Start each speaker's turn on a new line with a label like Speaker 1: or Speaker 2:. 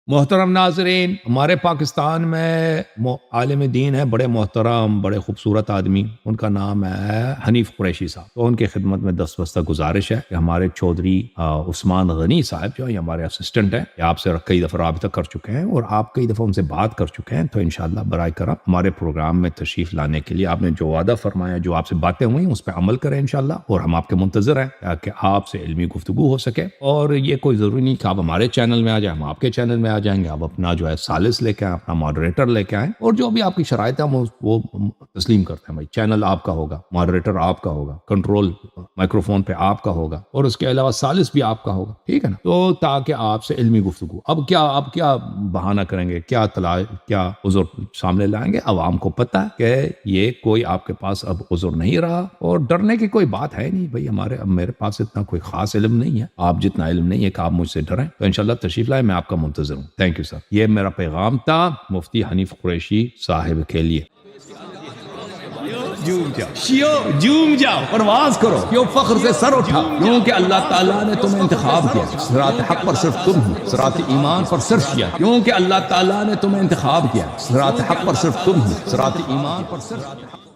Speaker 1: محترم ناظرین، ہمارے پاکستان میں عالم دین ہے، بڑے محترم، بڑے خوبصورت آدمی، ان کا نام ہے حنیف قریشی صاحب۔ تو ان کے خدمت میں دستبستہ گزارش ہے کہ ہمارے چودھری عثمان غنی صاحب جو ہمارے اسسٹنٹ ہیں، یہ آپ سے کئی دفعہ رابطہ کر چکے ہیں اور آپ کئی دفعہ ان سے بات کر چکے ہیں، تو انشاءاللہ برائے کرم ہمارے پروگرام میں تشریف لانے کے لیے آپ نے جو وعدہ فرمایا، جو آپ سے باتیں ہوئی اس پہ عمل کریں انشاءاللہ، اور ہم آپ کے منتظر ہیں تاکہ آپ سے علمی گفتگو ہو سکے۔ اور یہ کوئی ضروری نہیں کہ آپ ہمارے چینل میں آ جائیں، ہم آپ کے چینل میں آ جائیں گے، آپ اپنا جو ہے سالس لے کے آئیں، اپنا ماڈریٹر لے کے آئیں، اور جو بھی آپ کی شرائط ہے وہ تسلیم کرتے ہیں۔ بھائی چینل آپ کا ہوگا، ماڈریٹر آپ کا ہوگا، کنٹرول مائکروفون پہ آپ کا ہوگا، اور اس کے علاوہ سالس بھی آپ کا ہوگا، ٹھیک ہے نا؟ تو تاکہ آپ سے علمی گفتگو، اب کیا بہانہ کریں گے، کیا عذر سامنے لائیں گے؟ عوام کو پتہ ہے کہ یہ کوئی آپ کے پاس اب عذر نہیں رہا، اور ڈرنے کی کوئی بات ہے نہیں۔ بھائی میرے پاس اتنا کوئی خاص علم نہیں ہے، آپ جتنا علم نہیں ہے کہ آپ مجھ سے ڈریں، تو انشاءاللہ تشریف لائیں، میں آپ کا منتظر ہوں۔ Thank you sir. یہ میرا پیغام تھا مفتی حنیف قریشی صاحب کے لیے۔ جوم جاؤ، پرواز کرو، کیوں فخر سے سر اٹھا، کیونکہ اللہ تعالیٰ نے تمہیں انتخاب کیا، صراط حق پر صرف تم ہو، صراط ایمان پر صرف کیا، کیونکہ اللہ تعالیٰ نے تمہیں انتخاب کیا، صراط حق پر صرف تم ہو، صراط ایمان پر صرف